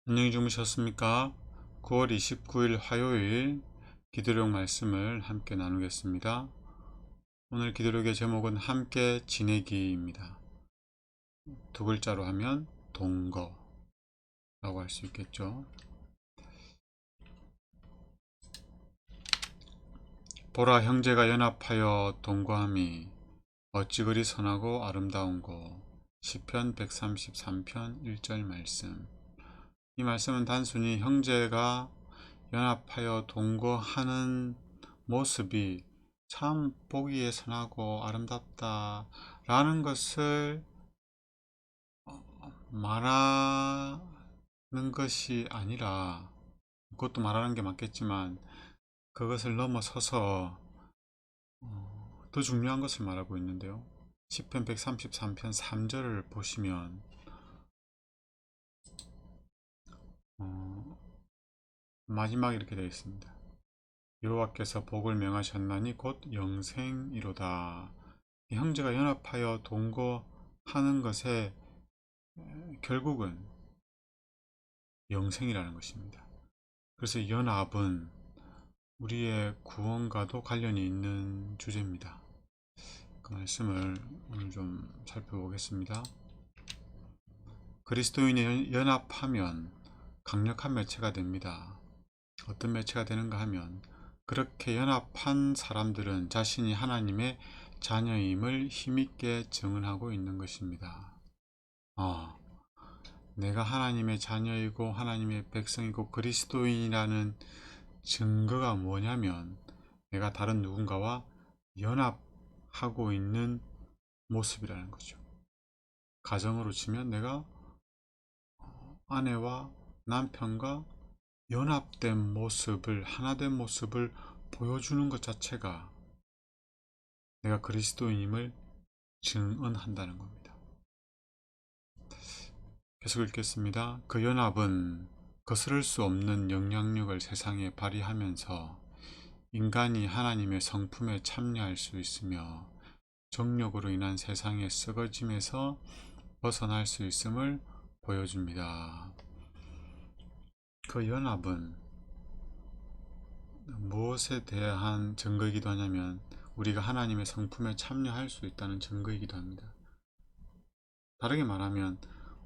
안녕히 주무셨습니까? 9월 29일 화요일 기도력 말씀을 함께 나누겠습니다. 오늘 기도력의 제목은 함께 지내기입니다. 두 글자로 하면 동거라고 할 수 있겠죠. 보라, 형제가 연합하여 동거함이 어찌 그리 선하고 아름다운고. 시편 133편 1절 말씀. 이 말씀은 단순히 형제가 연합하여 동거하는 모습이 참 보기에 선하고 아름답다 라는 것을 말하는 것이 아니라, 그것도 말하는 게 맞겠지만 그것을 넘어서서 더 중요한 것을 말하고 있는데요. 시편 133편 3절을 보시면 마지막에 이렇게 되어 있습니다. 여호와께서 복을 명하셨나니 곧 영생이로다. 형제가 연합하여 동거하는 것에 결국은 영생이라는 것입니다. 그래서 연합은 우리의 구원과도 관련이 있는 주제입니다. 그 말씀을 오늘 좀 살펴보겠습니다. 그리스도인이 연합하면 강력한 매체가 됩니다. 어떤 매체가 되는가 하면, 그렇게 연합한 사람들은 자신이 하나님의 자녀임을 힘있게 증언하고 있는 것입니다. 내가 하나님의 자녀이고 하나님의 백성이고 그리스도인이라는 증거가 뭐냐면, 내가 다른 누군가와 연합하고 있는 모습이라는 거죠. 가정으로 치면 내가 아내와 남편과 연합된 모습을, 하나된 모습을 보여주는 것 자체가 내가 그리스도인임을 증언한다는 겁니다. 계속 읽겠습니다. 그 연합은 거스를 수 없는 영향력을 세상에 발휘하면서 인간이 하나님의 성품에 참여할 수 있으며 정욕으로 인한 세상의 썩어짐에서 벗어날 수 있음을 보여줍니다. 그 연합은 무엇에 대한 증거이기도 하냐면, 우리가 하나님의 성품에 참여할 수 있다는 증거이기도 합니다. 다르게 말하면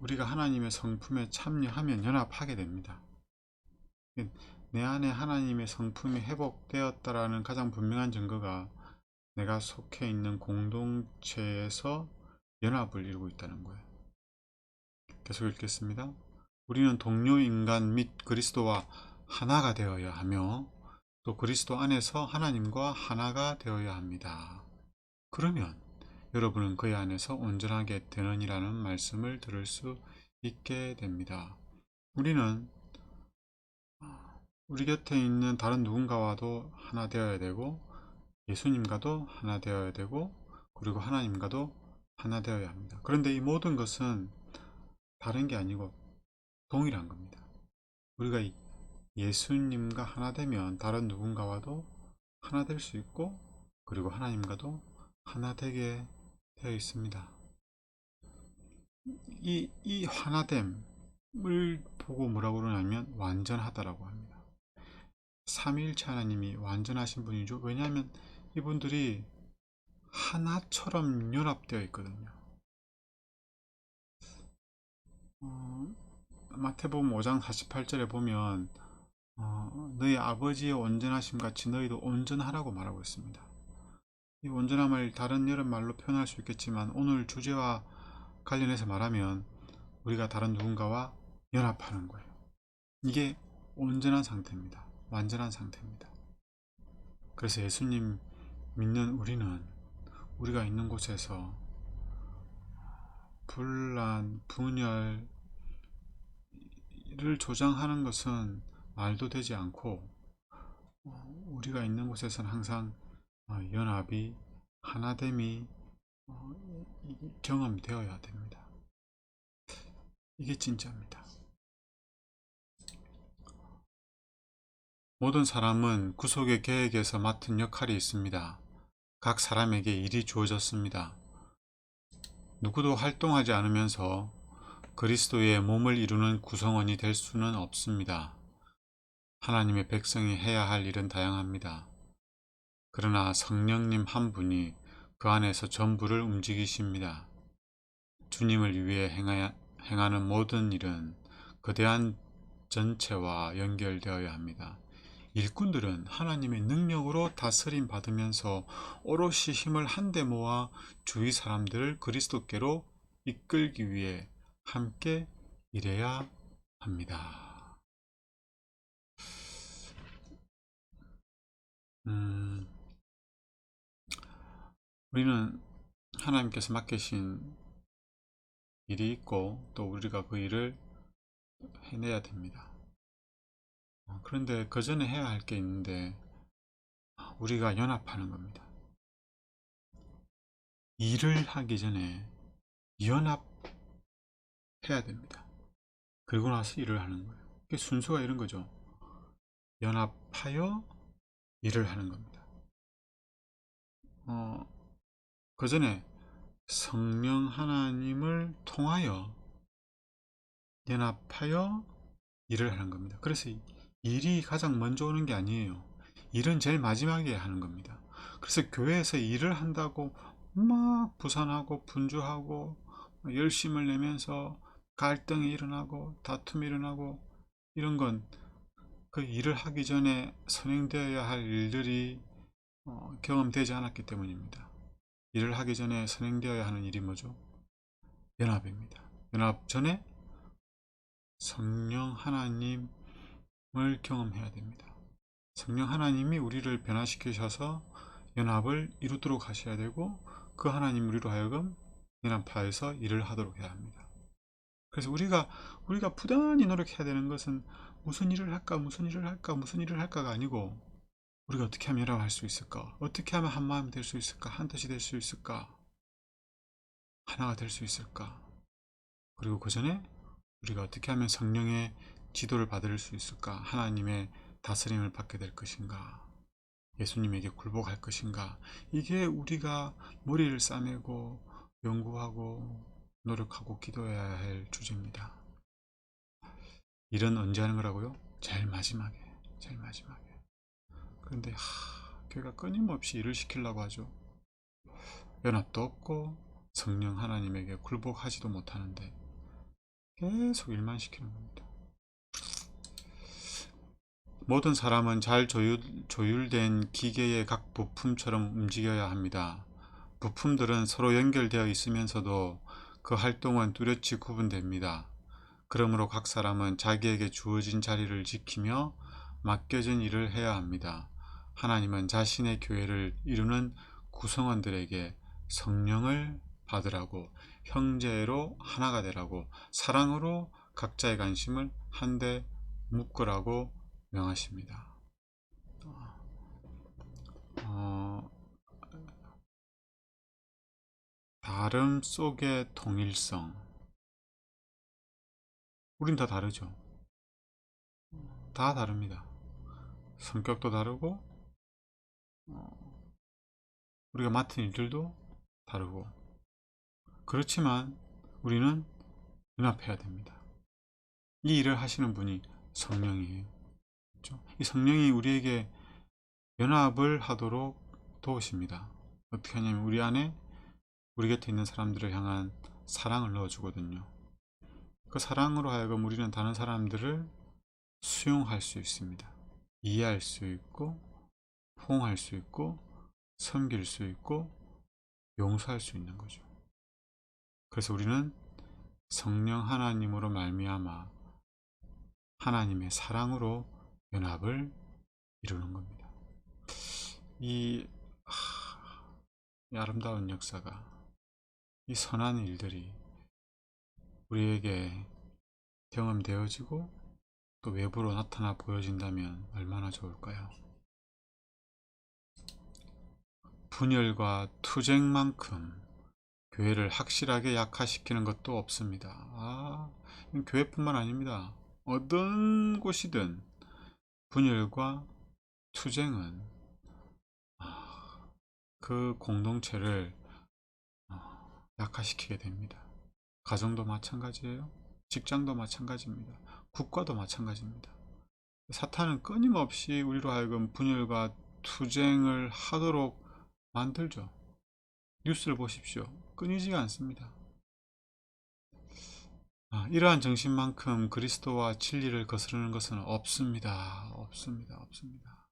우리가 하나님의 성품에 참여하면 연합하게 됩니다. 내 안에 하나님의 성품이 회복되었다라는 가장 분명한 증거가 내가 속해 있는 공동체에서 연합을 이루고 있다는 거예요. 계속 읽겠습니다. 우리는 동료 인간 및 그리스도와 하나가 되어야 하며 또 그리스도 안에서 하나님과 하나가 되어야 합니다. 그러면 여러분은 그의 안에서 온전하게 되느니라는 말씀을 들을 수 있게 됩니다. 우리는 우리 곁에 있는 다른 누군가와도 하나 되어야 되고, 예수님과도 하나 되어야 되고, 그리고 하나님과도 하나 되어야 합니다. 그런데 이 모든 것은 다른 게 아니고 동일한 겁니다. 우리가 예수님과 하나 되면 다른 누군가와도 하나 될 수 있고, 그리고 하나님과도 하나 되게 되어 있습니다. 이 하나됨을 보고 뭐라고 그러냐면 완전하다라고 합니다. 삼위일체 하나님이 완전하신 분이죠. 왜냐하면 이분들이 하나처럼 연합되어 있거든요. 마태복음 5장 48절에 보면 너희 아버지의 온전하심 같이 너희도 온전하라고 말하고 있습니다. 이 온전함을 다른 여러 말로 표현할 수 있겠지만, 오늘 주제와 관련해서 말하면 우리가 다른 누군가와 연합하는 거예요. 이게 온전한 상태입니다. 완전한 상태입니다. 그래서 예수님 믿는 우리는 우리가 있는 곳에서 분란, 분열을 조장하는 것은 말도 되지 않고, 우리가 있는 곳에서는 항상 연합이, 하나됨이 경험되어야 됩니다. 이게 진짜입니다. 모든 사람은 구속의 계획에서 맡은 역할이 있습니다. 각 사람에게 일이 주어졌습니다. 누구도 활동하지 않으면서 그리스도의 몸을 이루는 구성원이 될 수는 없습니다. 하나님의 백성이 해야 할 일은 다양합니다. 그러나 성령님 한 분이 그 안에서 전부를 움직이십니다. 주님을 위해 행하는 모든 일은 거대한 전체와 연결되어야 합니다. 일꾼들은 하나님의 능력으로 다스림 받으면서 오롯이 힘을 한데 모아 주위 사람들을 그리스도께로 이끌기 위해 함께 일해야 합니다. 우리는 하나님께서 맡기신 일이 있고 또 우리가 그 일을 해내야 됩니다. 그런데 그 전에 해야 할 게 있는데 우리가 연합하는 겁니다. 일을 하기 전에 연합해야 됩니다. 그리고 나서 일을 하는 거예요. 이게 순서가 이런 거죠. 연합하여 일을 하는 겁니다. 그 전에 성령 하나님을 통하여 연합하여 일을 하는 겁니다. 그래서 일이 가장 먼저 오는 게 아니에요. 일은 제일 마지막에 하는 겁니다. 그래서 교회에서 일을 한다고 막 부산하고 분주하고 열심을 내면서 갈등이 일어나고 다툼이 일어나고 이런 건 그 일을 하기 전에 선행되어야 할 일들이 경험되지 않았기 때문입니다. 일을 하기 전에 선행되어야 하는 일이 뭐죠? 연합입니다. 연합 전에 성령 하나님을 경험해야 됩니다. 성령 하나님이 우리를 변화시키셔서 연합을 이루도록 하셔야 되고 그 하나님 우리로 하여금 연합하여서 일을 하도록 해야 합니다. 그래서 우리가 부단히 노력해야 되는 것은 무슨 일을 할까 무슨 일을 할까 무슨 일을 할까가 아니고 우리가 어떻게 하면 연합할 수 있을까, 어떻게 하면 한 마음이 될 수 있을까, 한 뜻이 될 수 있을까, 하나가 될 수 있을까, 그리고 그 전에 우리가 어떻게 하면 성령의 지도를 받을 수 있을까, 하나님의 다스림을 받게 될 것인가, 예수님에게 굴복할 것인가, 이게 우리가 머리를 싸매고 연구하고 노력하고 기도해야 할 주제입니다. 일은 언제 하는 거라고요? 제일 마지막에. 그런데 교회가 끊임없이 일을 시키려고 하죠. 연합도 없고 성령 하나님에게 굴복하지도 못하는데 계속 일만 시키는 겁니다. 모든 사람은 잘 조율된 기계의 각 부품처럼 움직여야 합니다. 부품들은 서로 연결되어 있으면서도 그 활동은 뚜렷이 구분됩니다. 그러므로 각 사람은 자기에게 주어진 자리를 지키며 맡겨진 일을 해야 합니다. 하나님은 자신의 교회를 이루는 구성원들에게 성령을 받으라고, 형제로 하나가 되라고, 사랑으로 각자의 관심을 한데 묶으라고 명하십니다. 다름 속의 통일성. 우린 다 다르죠. 다 다릅니다. 성격도 다르고 우리가 맡은 일들도 다르고, 그렇지만 우리는 연합해야 됩니다. 이 일을 하시는 분이 성령이에요. 그렇죠? 이 성령이 우리에게 연합을 하도록 도우십니다. 어떻게 하냐면 우리 안에 우리 곁에 있는 사람들을 향한 사랑을 넣어주거든요. 그 사랑으로 하여금 우리는 다른 사람들을 수용할 수 있습니다. 이해할 수 있고 포용할 수 있고 섬길 수 있고 용서할 수 있는 거죠. 그래서 우리는 성령 하나님으로 말미암아 하나님의 사랑으로 연합을 이루는 겁니다. 이 아름다운 역사가, 이 선한 일들이 우리에게 경험되어지고 또 외부로 나타나 보여진다면 얼마나 좋을까요? 분열과 투쟁만큼 교회를 확실하게 약화시키는 것도 없습니다. 교회뿐만 아닙니다. 어떤 곳이든 분열과 투쟁은 그 공동체를 약화시키게 됩니다. 가정도 마찬가지예요. 직장도 마찬가지입니다. 국가도 마찬가지입니다. 사탄은 끊임없이 우리로 하여금 분열과 투쟁을 하도록 만들죠. 뉴스를 보십시오. 끊이지가 않습니다. 이러한 정신만큼 그리스도와 진리를 거스르는 것은 없습니다. 없습니다. 없습니다.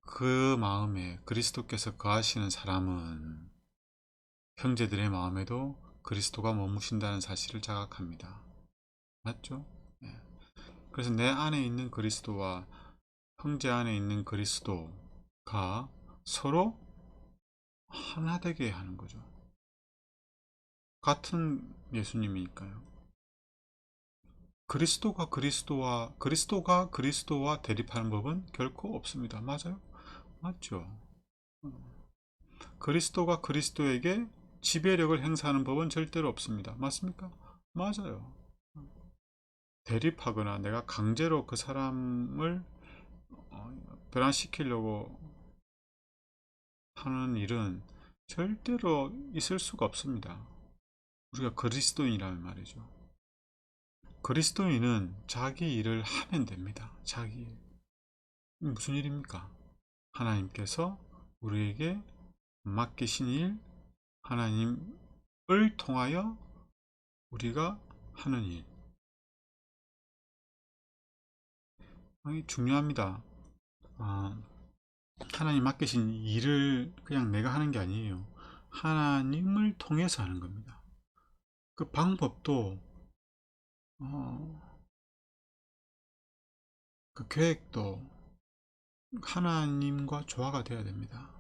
그 마음에 그리스도께서 거하시는 사람은 형제들의 마음에도 그리스도가 머무신다는 사실을 자각합니다. 맞죠? 네. 그래서 내 안에 있는 그리스도와 형제 안에 있는 그리스도가 서로 하나 되게 하는 거죠. 같은 예수님이니까요. 그리스도가 그리스도와 대립하는 법은 결코 없습니다. 맞아요? 맞죠? 그리스도가 그리스도에게 지배력을 행사하는 법은 절대로 없습니다. 맞습니까? 맞아요. 대립하거나 내가 강제로 그 사람을 변화시키려고 하는 일은 절대로 있을 수가 없습니다. 우리가 그리스도인이라는 말이죠. 그리스도인은 자기 일을 하면 됩니다. 자기 일. 무슨 일입니까? 하나님께서 우리에게 맡기신 일, 하나님을 통하여 우리가 하는 일. 중요합니다. 하나님 맡기신 일을 그냥 내가 하는 게 아니에요. 하나님을 통해서 하는 겁니다. 그 방법도 그 계획도 하나님과 조화가 돼야 됩니다.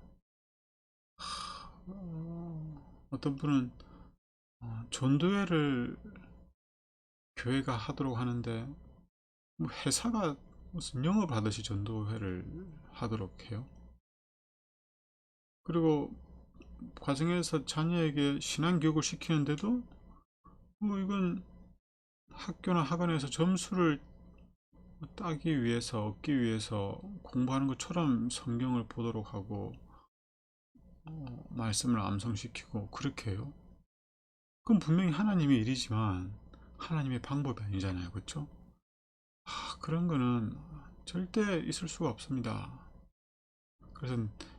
어떤 분은 전도회를 교회가 하도록 하는데 뭐 회사가 무슨 영업을 하듯이 전도회를 하도록 해요. 그리고 과정에서 자녀에게 신앙교육을 시키는데도 뭐 이건 학교나 학원에서 점수를 따기 위해서 얻기 위해서 공부하는 것처럼 성경을 보도록 하고 말씀을 암송시키고 그렇게 해요. 그건 분명히 하나님의 일이지만 하나님의 방법이 아니잖아요. 그렇죠? 그런 거는 절대 있을 수가 없습니다. 그래서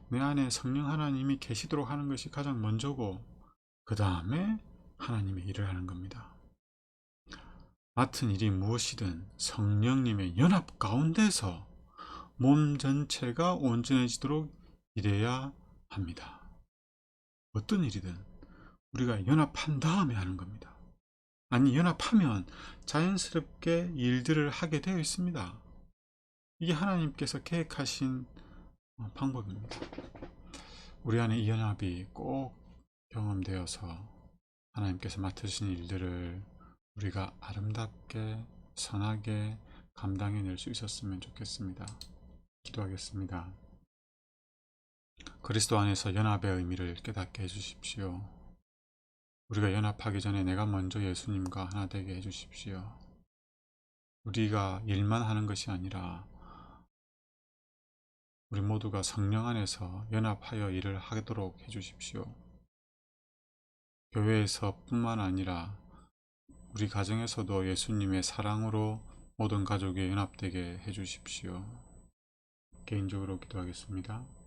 내 안에 성령 하나님이 계시도록 하는 것이 가장 먼저고 그 다음에 하나님의 일을 하는 겁니다. 맡은 일이 무엇이든 성령님의 연합 가운데서 몸 전체가 온전해지도록 일해야 합니다. 어떤 일이든 우리가 연합한 다음에 하는 겁니다. 아니, 연합하면 자연스럽게 일들을 하게 되어 있습니다. 이게 하나님께서 계획하신 방법입니다. 우리 안에 이 연합이 꼭 경험되어서 하나님께서 맡으신 일들을 우리가 아름답게 선하게 감당해낼 수 있었으면 좋겠습니다. 기도하겠습니다. 그리스도 안에서 연합의 의미를 깨닫게 해주십시오. 우리가 연합하기 전에 내가 먼저 예수님과 하나 되게 해주십시오. 우리가 일만 하는 것이 아니라 우리 모두가 성령 안에서 연합하여 일을 하도록 해주십시오. 교회에서 뿐만 아니라 우리 가정에서도 예수님의 사랑으로 모든 가족이 연합되게 해주십시오. 개인적으로 기도하겠습니다.